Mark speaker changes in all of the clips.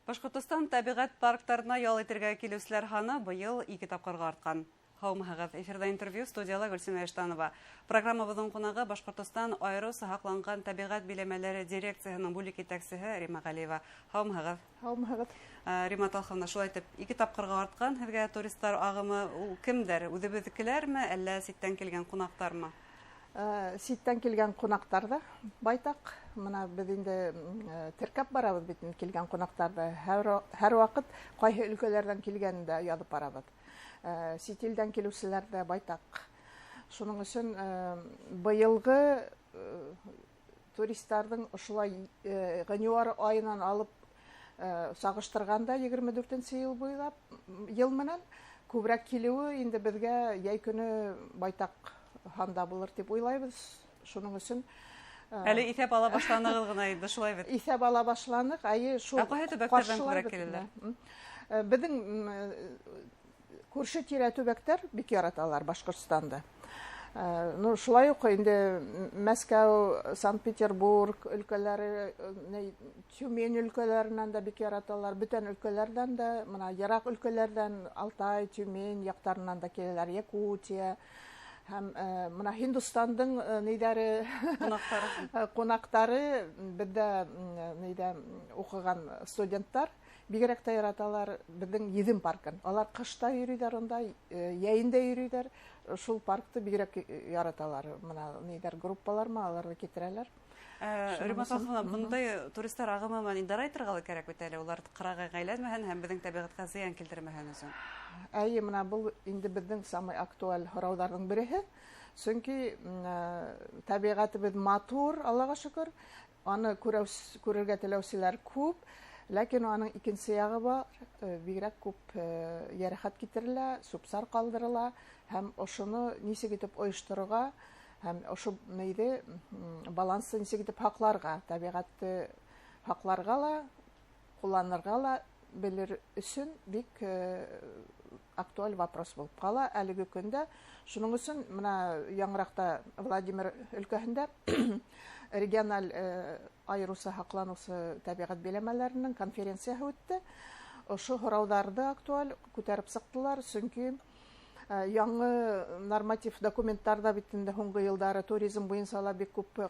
Speaker 1: Башкортостан табигать парктарына ял итәргә килүчеләр ханы быел 2 тапкырга арткан. Һаумыгыз, эфирда интервью, студияла Гөлсем Эштанова. Программабызның кунагы Башкортостан аерым сакланган табигать биләмәләре дирекциясенең бүлек итәкчесе Рима Галиева. Һаумыгыз.
Speaker 2: Һаумыгыз.
Speaker 1: Рима Талховна, шулай итеп 2 тапкырга арткан. Һезгә туристлар агымы кемдер? Үзебезнекеләрме, әллә ситтән килгән кунактармы?
Speaker 2: Ситтән килгән кунактар да байтак. Мына без инде теркәп барабыз бит килгән кунактарда. Һәр вакыт кайсы өлкәләрдән килгәндә язып барабыз. Ситилдән килүчеләр дә байтак. Шуның өчен быелгы туристларның ошулай гыйнвар айынан алып сагыштырганда 24нче ел менән күбрәк килүе инде безгә яй көне байтак ханда булыр дип уйлайбыз. Шуның өчен
Speaker 1: әле исәп ала башланыгыз гына инде шулай бит.
Speaker 2: Исәп ала башланык, шул
Speaker 1: күбрәк киләләр.
Speaker 2: Безнең күрше тирә төбәктәр бик яраталар Башкортстанда. Ну шулай ук инде Мәскәү, Санкт-Петербург өлкәләре, Тюмень өлкәләреннән дә бик яраталар. Бүтән өлкәләрдән дә, мына ерак өлкәләрдән Алтай, Тюмень яктарыннан да киләләр, Якутия. Һәм мына Һиндстандың кунактары бездә укыган студентлар бигрәк тә яраталар безнең Йөзем паркын. Алар кышта йөриләр анда, яйында йөриләр. Шул паркты бигрәк яраталар. Мына группалармы аларны китерәләр.
Speaker 1: Рима Талховна, бундай туристлар агымы менән инде айтырга кирәк бит әле. Улар кырага гайләнмәһен һәм безнең табигатькә зыян килтермәһен өчен.
Speaker 2: Мына бу инде безнең самый актуаль һорауларның бере. Чөнки табигатыбыз матур, Аллага шөкер. Аны күрергә теләүчеләр күп. Ләкин аның икенче ягы бар, бигрәк күп ярәхәт китерелә, супсар калдырыла һәм ошоны ничек итеп оештырырга һәм ошо балансын ничек итеп хакларга, табигатты хакларга ла, кулланырга ла белер өчен бик актуаль вопрос булып кала әлеге көндә. Шуның өчен мына яңракта Владимир өлкәһендә региональ айрусы хакланусы табигать биләмәләренең конференциясы үтте. Ошо һорауларда актуаль күтәреп сыктылар, чөнки яңа норматив документларда бит инде һуңгы еллары туризм буенча ла бик күп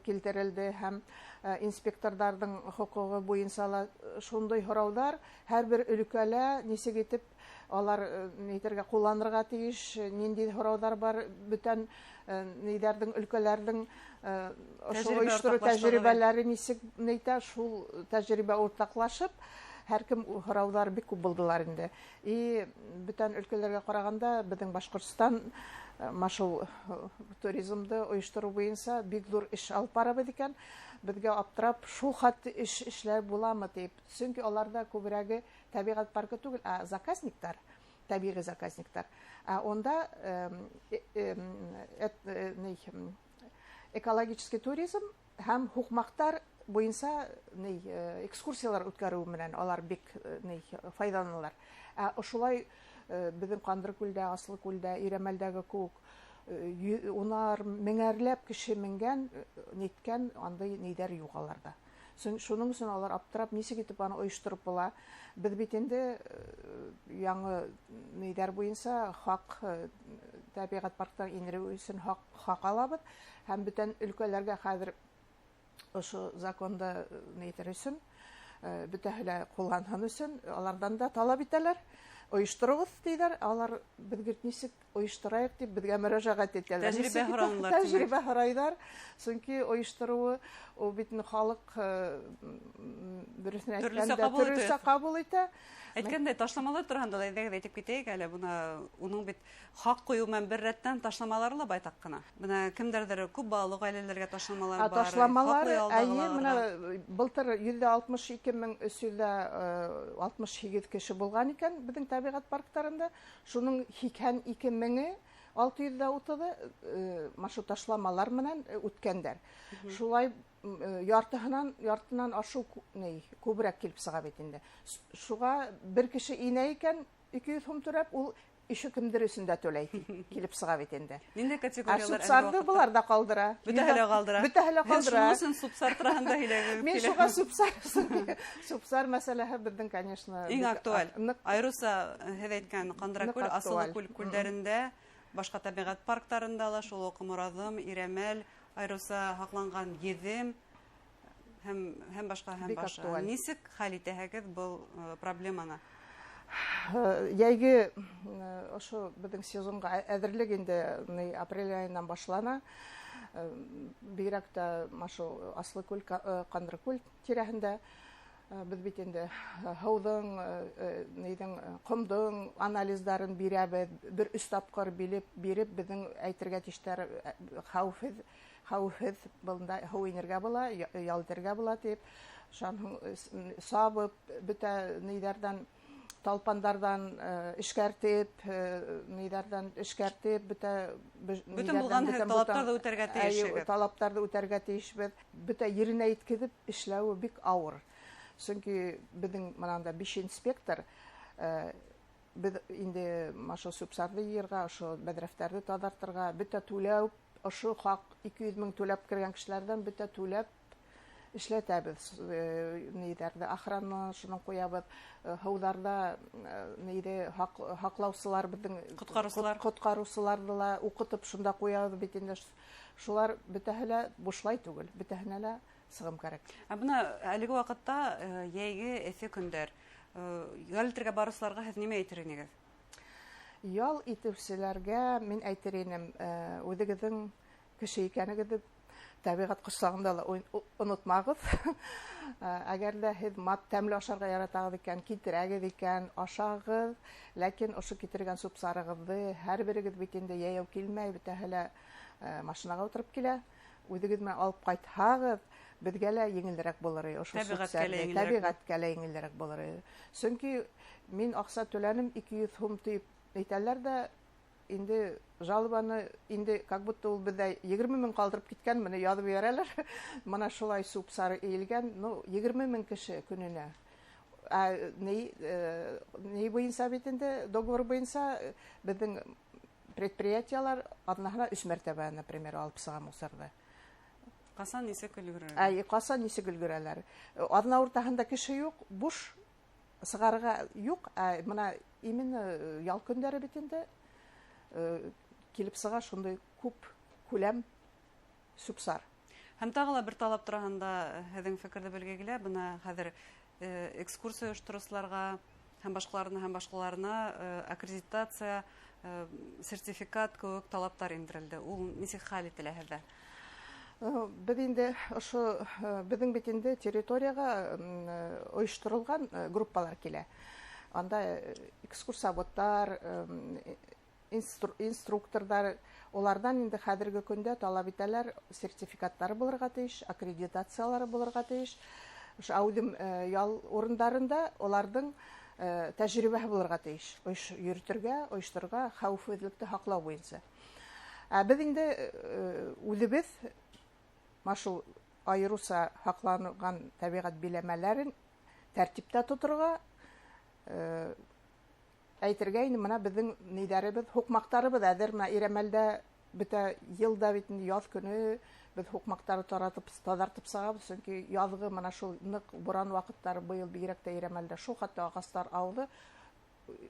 Speaker 2: килтерелде һәм инспекторларның хукугы буенча ла шундый һораулар һәрбер өлкәлә ничек итеп алар нидәргә кулланырга тиеш, нинди һораулар бар, бүтән өлкәләрнең ошо оештыру тәҗрибәләре ничек нәйтә, шул тәҗрибә уртаклашып һәркем һораулар бик күп булдылар инде. Бүтән өлкәләргә караганда безнең Башкортстан машул туризмды оештыру буенча бик зур эш алып барабыз икән. Безгә аптырап, шул хәтта эшләр буламы дип. Чөнки аларда күбрәге табигать паркы түгел, заказниктар, табигый заказниктар. Онда экологический туризм һәм хукмактар буенча экскурсиялар үткәрү менән алар бик файдаланалар. Ошулай безнең Кандыркүлдә, Аслыкүлдә, Иремәлдәге күк меңәрләп кеше менгән, ниткән андай нидәр юк аларда. Шуның өчен алар аптырап, ничек итеп аны оештырып була. Без бит инде яңа нидәр буенча хак табигать парктан инерү өчен хак алабыз һәм бүтән өлкәләргә хәзер ошо законда нидәр өчен бүтәһелә кулланган өчен алардан да талап итәләр. Оештырыгыз диләр, алар безгә ничек оештырайык дип безгә мөрәҗәгать итәләр. Тәҗрибә һорайлар. Чөнки оештыруы ул бит халык дөресен кабул итә.
Speaker 1: Әйткәндәй, ташламалар турында да әйтеп китәйек әле. Уның бит хак кую менән бер рәттән ташламалары ла байтак кына. Менә кемдердер күп балалы гаиләләргә ташламалар бар.
Speaker 2: Ташламалар, менә былтыр 162,368 кеше булган икән безнең табигать парктарында. Шуның 82,630 маршрут ташламалар менән үткәндәр. Шулай яртынан ашу күбрәк килеп сыга бит инде. Шуга бер кеше инә икән 200 сум төрәп, ул ише кемдер өсөн дә түләй килеп сыга бит инде.
Speaker 1: Нинди категориялар
Speaker 2: Субсарды булар да калдыра.
Speaker 1: Бөтәһеле калдыра.
Speaker 2: Бөтәһеле калдыра.
Speaker 1: Шуның өчен субсар турында һөйләгән.
Speaker 2: Мен шуга субсар мәсьәләһе безнең, конечно,
Speaker 1: иң актуаль. Айруса һез әйткән Кандракүл, Асылыкүл күлләрендә, башка табигать паркларында ла, шул ук Морадым, Иремәл, Айруса хакланган Едем һәм башка. Нисек хәл итәһегез бу проблеманы?
Speaker 2: Яйгы ошо безнең сезонга әзерлек инде апрель айыннан башлана. Бигрәк тә машу Асылыкүл, Кандракүл тирәһендә без бит инде һаудың, комдың анализларын бирәбез, бер үз тапкыр биреп безнең әйтергә тиштәр хәүфһез булда һау инергә була, ялтырга була дип, шуның сабып бөтә нидәрдән талпандардан эшкәртеп,
Speaker 1: бүтән булган талаптарда үтәргә тиеш.
Speaker 2: Талаптарда үтәргә тиешбез. Бүтә yerine иткезеп эшләү бик авыр. Чөнки безнең монанда 5 инспектор без инде маша субсарды йырга, ошо бәдрәфтәрне тазартырга, бүтә түләү, ошо хак 200 мең түләп кергән кешеләрдән бүтә түләп эшләтәбез. Нидәрдә охрана шуны куябыз, һауларда нидә хаклаусылар безнең коткаручыларны ла укытып шунда куябыз бит инде. Шулар бөтәһеле бушлай түгел, бөтәһенә лә сыгым кирәк.
Speaker 1: Буны әлеге вакытта яйгы эфе көндәр ял итәргә барысларга һез нимә әйтер идегез?
Speaker 2: Ял итүчеләргә мин әйтер идем, үзегезнең кеше икәнегезне табигать кочагында ла онытмагыз. Әгәр дә һез мат тәмле ашарга яратагыз икән, китерәгез икән, ашагыз, ләкин ошо китергән субсарыгызны һәрберегез бит инде яяу килмәй, бөтәһеле машинага утырып килә. Үзегез менә алып кайтһагыз, безгә лә еңелрәк булыр, ошо табигатькә лә еңелрәк булыр. Чөнки мин акча түләнем 200 сум дип әйтәләр дә, инде жалобаны инде как будто ул бездә 20 мең калдырып киткән, менә язып бирәләр. Менә шулай субсары иелгән, 20 мең кеше көненә. Ни буенча бит инде договор буенча безнең предприятиялар однаһына 3 мәртәбә, например, алып сыга мусорды.
Speaker 1: Касан нисек өлгерәләр?
Speaker 2: Касан нисек өлгерәләр? Адна уртаһында кеше юк, буш сыгарга юк. Менә именно ял көндәре бит инде килеп сыга шундый күп күләм субсар.
Speaker 1: Һәм тагыла бер талап торганда һезнең фикерде белгә килә, буны хәзер экскурсия оештыручыларга һәм башкаларына аккредитация, сертификат кебек талаптар индерелде. Ул ничек хәл ителә һездә?
Speaker 2: Без инде ошо безнең бит инде территорияга оештырылган группалар килә. Анда экскурсоводлар, инструкторлар, олардан инде хәзерге көндә талап итәләр, сертификаттары булырга тиеш, аккредитациялары булырга тиеш. Ошо аудим ял урындарында оларның тәҗрибәһе булырга тиеш. Йөртергә, оештырга, хәвефсезлекне хаклау буенча. Без инде үзебез машу айруса хакланган табигать биләмәләрен тәртиптә тотырга, әйтергә инде менә безнең нидәребез, хукмактарыбыз әзер Иремәлдә бөтә елда бит яз көне без хукмактары таратып, тазартып сыгабыз, чөнки язгы менә шул нык буран вакытлары быел бигрәк тә Иремәлдә шул хәтта агастар ауды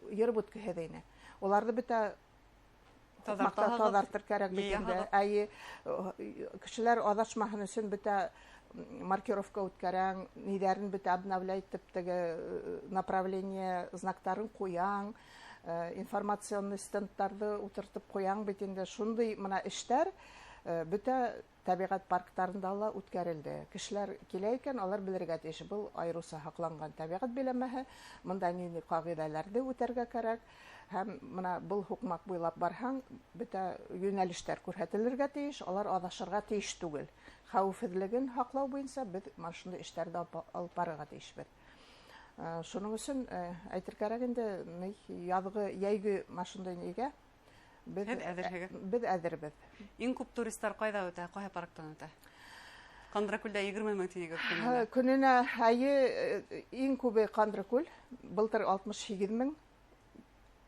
Speaker 2: йөреп үткәһәдәйне. Оларды бөтә тазартыр кирәк бит инде. Кешеләр адашмаһын өчен бөтә маркировка үткәрәң, нидәрен бөтә обновлять итеп теге направление знактарын куяң, информационный стендтарды утыртып куяң бит инде. Шундый менә эшләр бөтә табигать паркларында ла үткәрелде. Кешеләр килә икән, алар белергә тиеш, бу айруса хакланган табигать биләмәһе, монда нинди кагыйдәләрне үтәргә кирәк. Һәм менә бу хукмак буйлап барһаң, бөтә юнәлештәр күрһәтелергә тиеш, алар адашырга тиеш түгел. Хәвефсезлеген хаклау буенча без машинада эшләрдә алып барырга тиешбез. Шуның өчен әйтер кирәк инде, язгы, яйгы машинада нигә без әзербез.
Speaker 1: Иң күп туристлар кайда үтә, кая парктан үтә? Кандракүлдә 20 мең тинеге көненә.
Speaker 2: Көненә иң күбе Кандракүл, былтыр 68 мең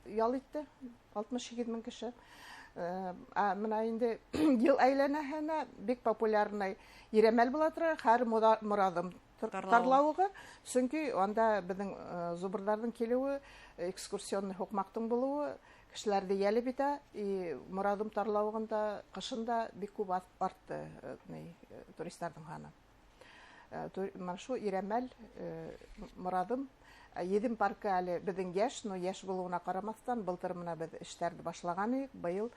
Speaker 2: ял итте, 62 мең кеше. Менә инде ел әйләнәһенә бик популярный Иремәл була тора, һәр Морадым тарлавыгы. Чөнки анда безнең зубырларның килүе, экскурсионный хукмактың булуы кешеләрне ялеп итә, и Морадым тарлавыгында кышында бик күп артты туристларның саны. Менә шу Иремәл, Морадым, Едим паркы әле безнең яшь, но яшь булуына карамастан, былтыр менә без эшләрне башлаган идек, быел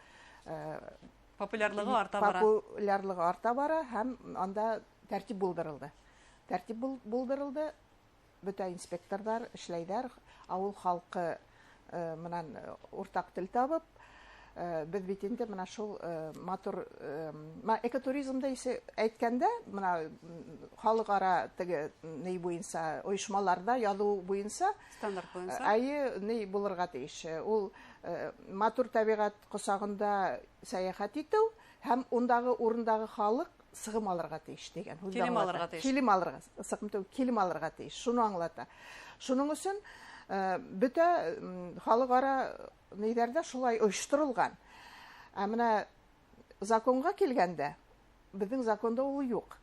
Speaker 1: популярлыгы арта бара.
Speaker 2: Популярлыгы арта бара һәм анда тәртип булдырылды. Тәртип булдырылды. Бөтә инспекторлар эшләйләр, авыл халкы менән уртак тел табып, без бит инде менә шул матур экотуризмда исе әйткәндә, менә халыкара теге ни буенча оешмаларда язу буенча
Speaker 1: Стандарт буенча.
Speaker 2: Айы ни булырга тиеш. Ул матур табигать косагында сәяхәт итү һәм ундагы урындагы халык сыгым алырга тиеш дигән.
Speaker 1: Килем алырга тиеш.
Speaker 2: Килем алырга, сыгым килем алырга тиеш. Шуны аңлата. Шуның өчен бөтә халыкара ниләрдә шулай оештырылган. Менә законга килгәндә, безнең законда ул юк.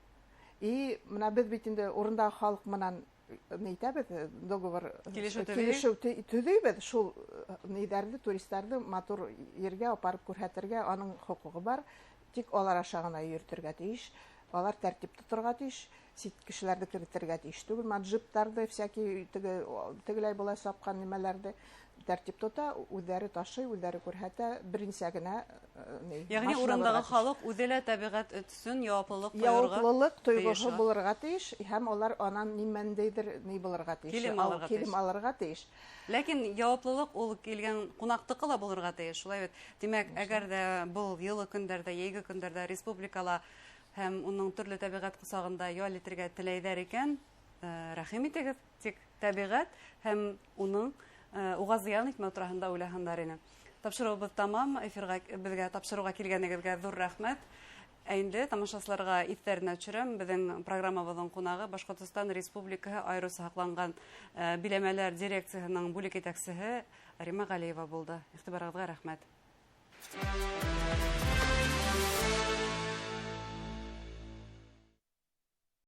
Speaker 2: И менә без бит инде урындагы халык менән нәйтәбез, договор килешү төзибез, шул ниләрне туристларны матур ергә апарып күрһәтергә аның хокукы бар. Тик алар аша гына йөртергә тиеш, алар тәртип тотырга тиеш, сит кешеләрне кертергә тиеш түгел. Маджиптарды, всякий тегеләй була сапкан нимәләрде тәртип тота, үзләре ташый, үзләре күрһәтә, беренче генә
Speaker 1: Ягъни урындагы халык үзе табигать өчен яуаплылык
Speaker 2: тойгысы булырга тиеш, һәм алар анан нимәндәйдер ни булырга тиеш, килем алырга тиеш.
Speaker 1: Ләкин яуаплылык ул килгән кунактыкы ла булырга тиеш. Шулай бит. Димәк, әгәр дә бу елы көндәрдә, яйгы көндәрдә республикала һәм уның төрле табигать кысагында ял итәргә теләйдәр икән, рәхим итегез, тик табигать һәм уның уга зыян итмәү турында уйлаһындар ине. Тапшыруыбыз тамам, эфирга безгә тапшыруга килгәнегезгә зур рәхмәт. Инде тамашачыларга ифтәренә төшерәм. Безнең программабызның кунагы Башкортстан Республикаһы аэросы һакланган биләмәләр дирекциясенең бүлек итәкчесе Рима Галиева булды. Игътибарыгызга рәхмәт.